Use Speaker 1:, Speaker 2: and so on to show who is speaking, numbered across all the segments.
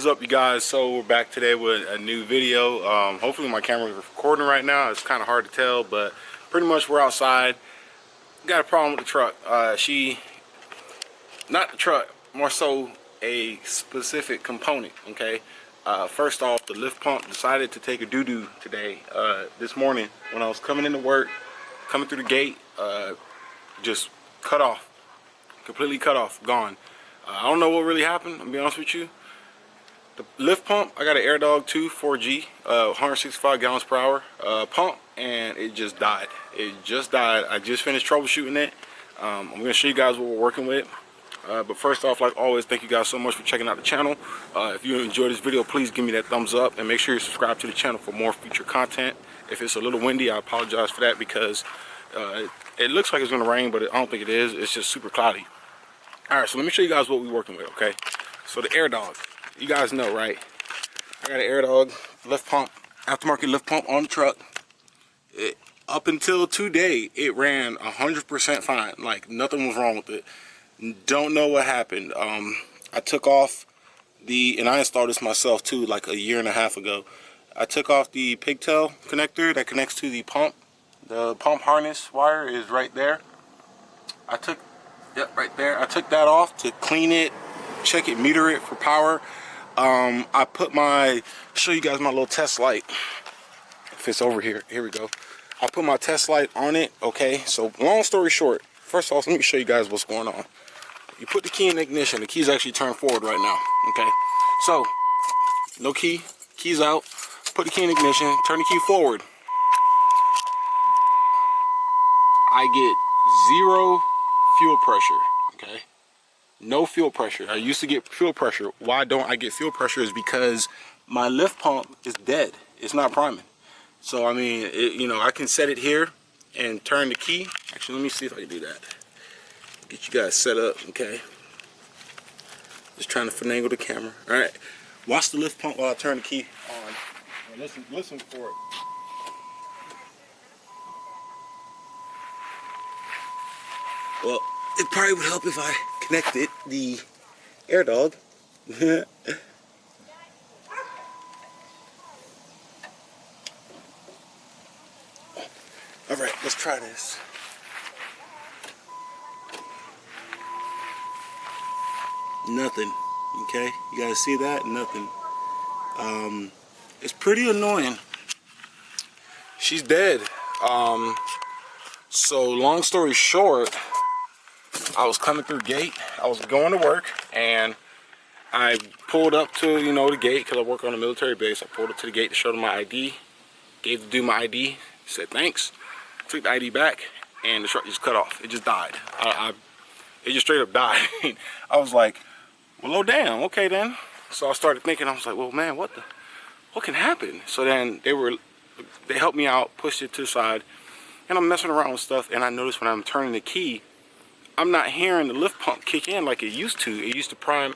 Speaker 1: What's up, you guys? So we're back today with a new video. Hopefully my camera is recording right now. It's kind of hard to tell, but pretty much we're outside. Got a problem with the truck. Not the truck, more so a specific component. Okay. First off, the lift pump decided to take a doo-doo today. This morning when I was coming into work, coming through the gate, just cut off, completely cut off, gone. I don't know what really happened. I'll be honest with you. The lift pump, I got an AirDog 2 4G, 165 gallons per hour pump, and it just died. It just died. I just finished troubleshooting it. I'm going to show you guys what we're working with. But first off, like always, thank you guys so much for checking out the channel. If you enjoyed this video, please give me that thumbs up and make sure you subscribe to the channel for more future content. If it's a little windy, I apologize for that because it looks like it's going to rain, but I don't think it is. It's just super cloudy. Alright, so let me show you guys what we're working with, okay? So the AirDog. You guys know, right? I got an AirDog lift pump, aftermarket lift pump on the truck. Up until today, it ran 100% fine. Like, nothing was wrong with it. Don't know what happened. I took off and I installed this myself too, like a year and a half ago. I took off the pigtail connector that connects to the pump. The pump harness wire is right there. Right there. I took that off to clean it, check it, meter it for power. I put show you guys my little test light. If it's over here, here we go. I put my test light on it, okay? So long story short, first off, let me show you guys what's going on. You put the key in the ignition. The key's actually turned forward right now, okay? So, no key, key's out. Put the key in ignition, turn the key forward. I get 0 fuel pressure, okay? No fuel pressure. I used to get fuel pressure. Why don't I get fuel pressure is because my lift pump is dead. It's not priming. So, I mean, you know, I can set it here and turn the key. Actually, let me see if I can do that. Get you guys set up, okay? Just trying to finagle the camera. All right. Watch the lift pump while I turn the key on. Listen for it. Well, it probably would help if I connected the AirDog. All right, let's try this. Nothing. Okay, you guys see that? Nothing. It's pretty annoying. She's dead. So long story short, I was coming through the gate. I was going to work, and I pulled up to, you know, the gate because I work on a military base. I pulled up to the gate to show them my ID. Gave the dude my ID. Said thanks. Took the ID back, and the truck just cut off. It just died. It just straight up died. I was like, well, oh damn, okay then. So I started thinking. I was like, well, man, what can happen? So then they helped me out, pushed it to the side, and I'm messing around with stuff, and I noticed when I'm turning the key, I'm not hearing the lift pump kick in like it used to. It used to prime,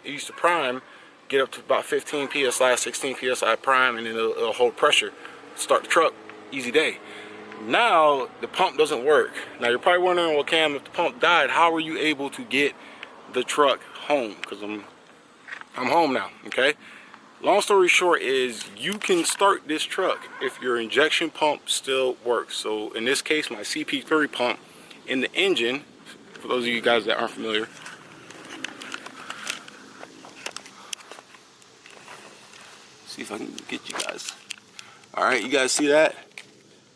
Speaker 1: get up to about 15 psi, 16 psi prime, and then it'll hold pressure. Start the truck, easy day. Now the pump doesn't work. Now you're probably wondering, well, Cam, if the pump died, how were you able to get the truck home? Because I'm home now. Okay. Long story short is you can start this truck if your injection pump still works. So in this case, my CP3 pump in the engine. For those of you guys that aren't familiar, see if I can get you guys. All right, you guys see that?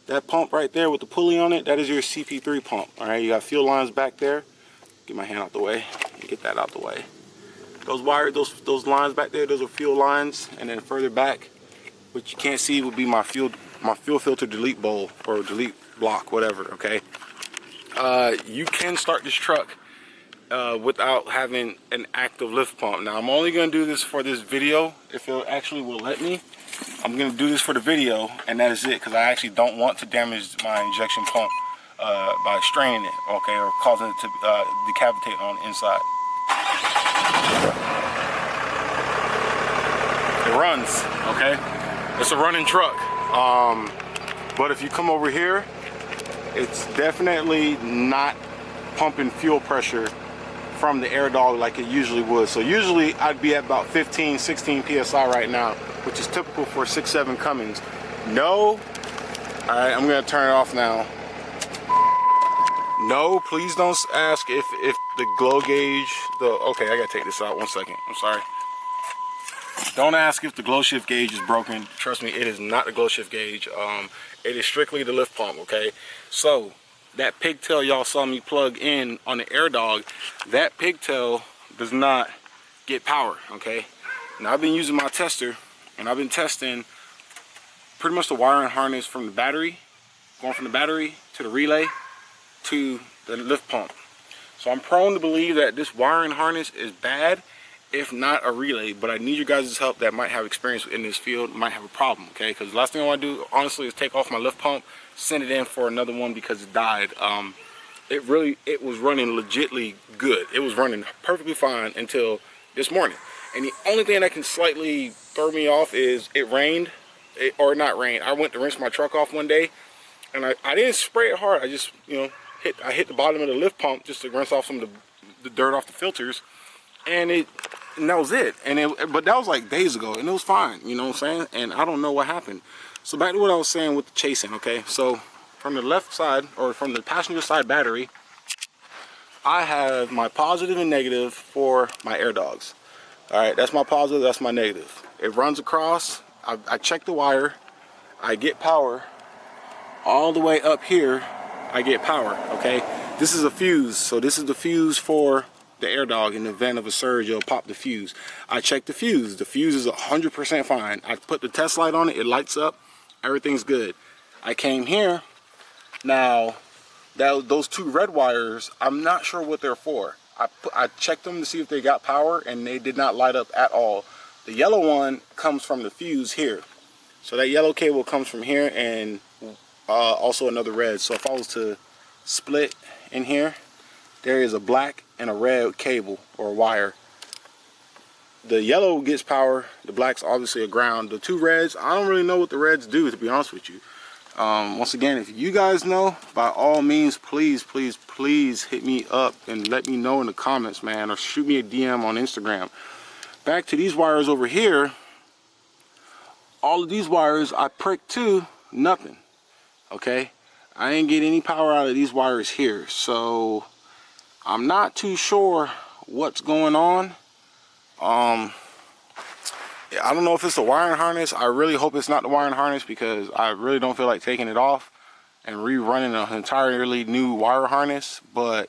Speaker 1: That pump right there with the pulley on it, that is your CP3 pump. All right, you got fuel lines back there. Get my hand out the way. Get that out the way. Those wires, those lines back there, those are fuel lines. And then further back, what you can't see would be my fuel filter delete bowl or delete block, whatever. Okay. You can start this truck without having an active lift pump. Now I'm only going to do this for this video if it actually will let me. I'm going to do this for the video, and that is it, because I actually don't want to damage my injection pump by straining it, okay, or causing it to decavitate on the inside. It runs, okay? It's a running truck. But if you come over here, it's definitely not pumping fuel pressure from the air dog like it usually would. So usually I'd be at about 15, 16 PSI right now, which is typical for 6.7 Cummins. No. All right, I'm gonna turn it off now. No, please don't ask if the glow gauge, okay, I gotta take this out 1 second, I'm sorry. Don't ask if the glow shift gauge is broken. Trust me, it is not the glow shift gauge. It is strictly the lift pump, okay? So, that pigtail y'all saw me plug in on the air dog, that pigtail does not get power, okay? Now, I've been using my tester, and I've been testing pretty much the wiring harness from the battery, going from the battery to the relay to the lift pump. So I'm prone to believe that this wiring harness is bad, if not a relay, but I need you guys' help that might have experience in this field, might have a problem, okay? Because the last thing I want to do, honestly, is take off my lift pump, send it in for another one because it died. It was running legitly good. It was running perfectly fine until this morning. And the only thing that can slightly throw me off is it rained, or not rain. I went to rinse my truck off one day, and I didn't spray it hard. I just, you know, I hit the bottom of the lift pump just to rinse off some of the dirt off the filters, and that was it. But that was like days ago, and it was fine, you know what I'm saying? And I don't know what happened. So back to what I was saying with the chasing, okay? So from the left side, or from the passenger side battery, I have my positive and negative for my air dogs. All right, that's my positive, that's my negative. It runs across, I check the wire, I get power, all the way up here, I get power, okay? This is a fuse, so this is the fuse for the air dog. In the event of a surge, you'll pop the fuse. I check the fuse is 100% fine. I put the test light on it, it lights up, everything's good. I came here, now those two red wires, I'm not sure what they're for. I checked them to see if they got power, and they did not light up at all. The yellow one comes from the fuse here. So that yellow cable comes from here, and also another red. So if I was to split in here, there is a black and a red cable or wire. The yellow gets power, the black's obviously a ground. The two reds, I don't really know what the reds do, to be honest with you. Once again, if you guys know, by all means, please hit me up and let me know in the comments, man, or shoot me a DM on Instagram. Back to these wires over here, all of these wires I pricked to, nothing, okay? I didn't get any power out of these wires here, so I'm not too sure what's going on. I don't know if it's the wiring harness. I really hope it's not the wiring harness, because I really don't feel like taking it off and rerunning an entirely new wire harness. But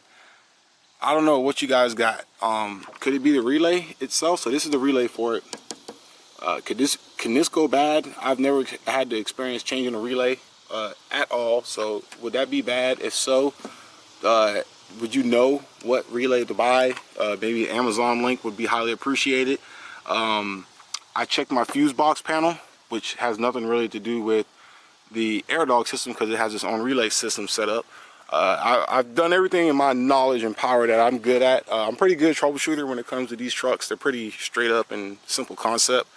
Speaker 1: I don't know what you guys got. Could it be the relay itself? So this is the relay for it. Can this go bad? I've never had to experience changing a relay at all. So would that be bad? If so, would you know what relay to buy? Maybe an Amazon link would be highly appreciated. I checked my fuse box panel, which has nothing really to do with the air dog system, because it has its own relay system set up. I've done everything in my knowledge and power that I'm good at. I'm pretty good troubleshooter when it comes to these trucks. They're pretty straight up and simple concept,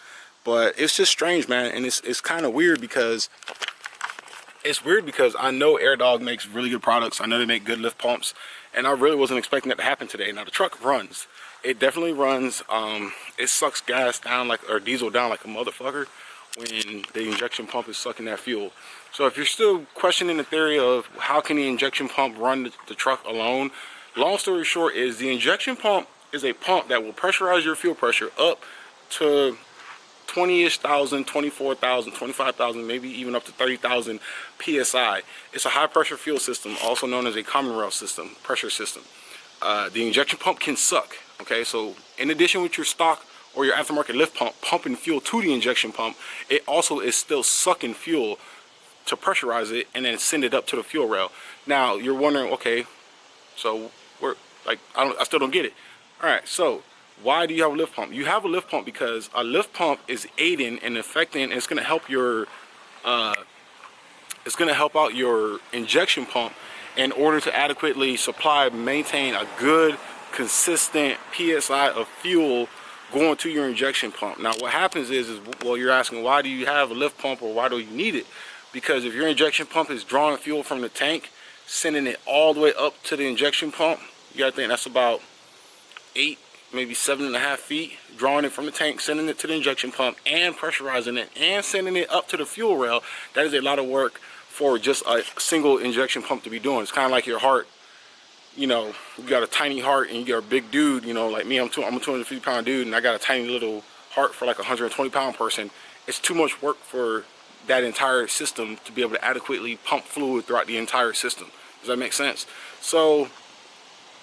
Speaker 1: but it's just strange, man. And it's kind of weird because I know Air Dog makes really good products. I know they make good lift pumps, and I really wasn't expecting that to happen today. Now the truck runs. It definitely runs. It sucks gas down or diesel down like a motherfucker when the injection pump is sucking that fuel. So if you're still questioning the theory of how can the injection pump run the truck alone, long story short is the injection pump is a pump that will pressurize your fuel pressure up to 20-ish thousand, 24,000, 25,000, maybe even up to 30,000 PSI. It's a high pressure fuel system, also known as a Commonwealth system, pressure system. The injection pump can suck, okay? So in addition with your stock or your aftermarket lift pump pumping fuel to the injection pump, it also is still sucking fuel to pressurize it and then send it up to the fuel rail. Now you're wondering, okay, so I still don't get it. All right, so why do you have a lift pump? You have a lift pump because a lift pump is aiding and affecting, and it's going to help your out your injection pump in order to adequately supply, maintain a good, consistent PSI of fuel going to your injection pump. Now what happens is well, you're asking, why do you have a lift pump, or why do you need it? Because if your injection pump is drawing fuel from the tank, sending it all the way up to the injection pump, you gotta think that's about 8, maybe 7.5 feet, drawing it from the tank, sending it to the injection pump, and pressurizing it, and sending it up to the fuel rail. That is a lot of work for just a single injection pump to be doing. It's kind of like your heart. You know, you got a tiny heart and you're a big dude, you know, like me, I'm a 250-pound dude, and I got a tiny little heart for like a 120-pound person. It's too much work for that entire system to be able to adequately pump fluid throughout the entire system. Does that make sense? So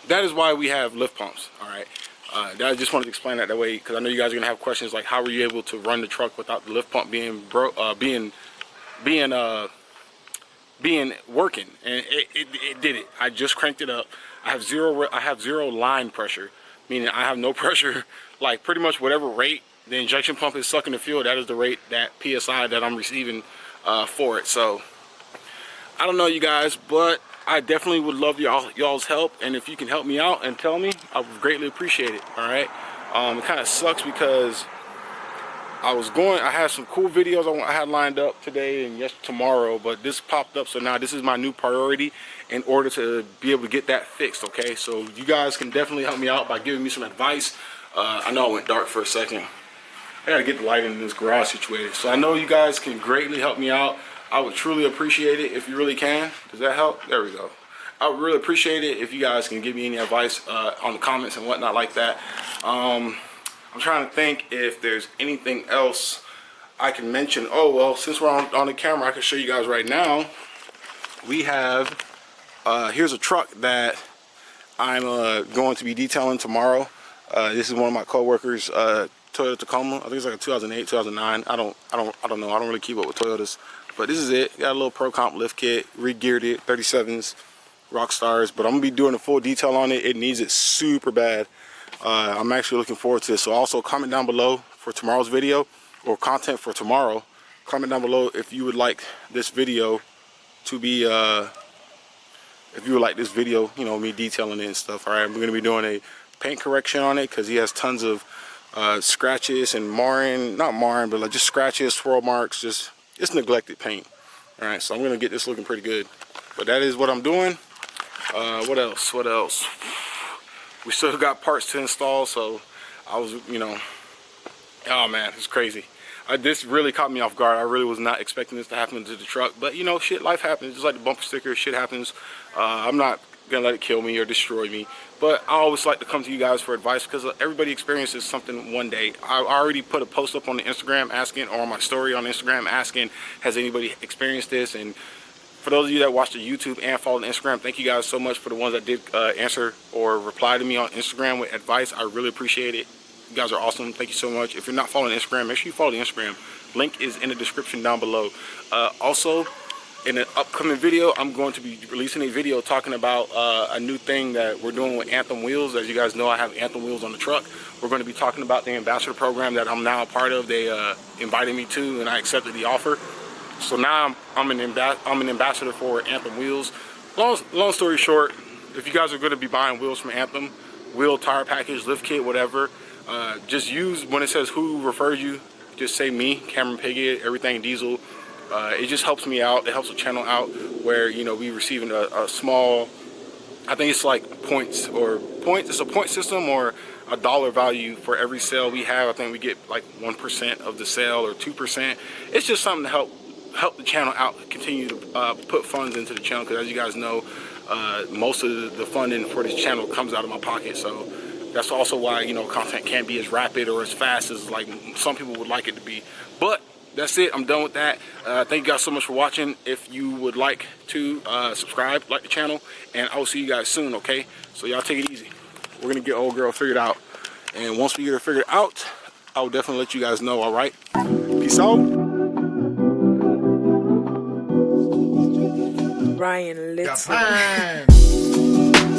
Speaker 1: that is why we have lift pumps. All right, I just wanted to explain that way, because I know you guys are gonna have questions like, how were you able to run the truck without the lift pump being working? And it did it. I just cranked it up. I have zero line pressure, meaning I have no pressure. Like pretty much whatever rate the injection pump is sucking the fuel, that is the rate, that PSI that I'm receiving for it. So I don't know, you guys, but I definitely would love y'all's help, and if you can help me out and tell me, I would greatly appreciate it. All right, it kind of sucks because I had some cool videos I had lined up today and tomorrow, but this popped up, so now this is my new priority in order to be able to get that fixed. Okay, so you guys can definitely help me out by giving me some advice. I know I went dark for a second. I gotta get the lighting in this garage situated. So I know you guys can greatly help me out. I would truly appreciate it if you really can. Does that help? There we go. I would really appreciate it if you guys can give me any advice on the comments and whatnot like that. I'm trying to think if there's anything else I can mention. Oh, well, since we're on the camera, I can show you guys right now. We have, here's a truck that I'm going to be detailing tomorrow. This is one of my co-workers, Toyota Tacoma. I think it's like a 2008, 2009. I don't know. I don't really keep up with Toyotas. But this is it. Got a little Pro Comp lift kit, re-geared it, 37s, rock stars. But I'm gonna be doing a full detail on it. It needs it super bad. I'm actually looking forward to this. So also comment down below for tomorrow's video, or content for tomorrow. Comment down below if you would like this video to be, if you would like this video, you know, me detailing it and stuff. All right, I'm gonna be doing a paint correction on it because he has tons of scratches and not marring, but like just scratches, swirl marks, just it's neglected paint. All right, so I'm gonna get this looking pretty good. But that is what I'm doing. What else? We still got parts to install, so I was, you know, oh man, it's crazy. This really caught me off guard. I really was not expecting this to happen to the truck, but you know, shit, life happens. Just like the bumper sticker, shit happens. I'm not gonna let it kill me or destroy me, but I always like to come to you guys for advice because everybody experiences something one day. I already put a post up on the Instagram asking, or on my story on Instagram asking, has anybody experienced this? And for those of you that watch the YouTube and follow the Instagram, thank you guys so much for the ones that did answer or reply to me on Instagram with advice. I really appreciate it. You guys are awesome. Thank you so much. If you're not following Instagram, make sure you follow the Instagram. Link is in the description down below. Also, in an upcoming video, I'm going to be releasing a video talking about a new thing that we're doing with Anthem Wheels. As you guys know, I have Anthem Wheels on the truck. We're going to be talking about the ambassador program that I'm now a part of. They invited me to, and I accepted the offer. So now I'm an ambassador for Anthem Wheels. Long story short, if you guys are going to be buying wheels from Anthem, wheel, tire package, lift kit, whatever, just use, when it says who referred you, just say me, Cameron Pigott, everything diesel. It just helps me out. It helps the channel out where, you know, we receiving a small, I think it's like points. It's a point system or a dollar value for every sale we have. I think we get like 1% of the sale or 2%. It's just something to help the channel out, continue to put funds into the channel, because as you guys know, most of the funding for this channel comes out of my pocket. So that's also why, you know, content can't be as rapid or as fast as like some people would like it to be. But that's it. I'm done with that. Thank you guys so much for watching. If you would like to subscribe, like the channel, and I will see you guys soon. Okay, so y'all take it easy. We're gonna get old girl figured out, and once we get her figured out, I will definitely let you guys know. All right, peace out.
Speaker 2: Brian Little.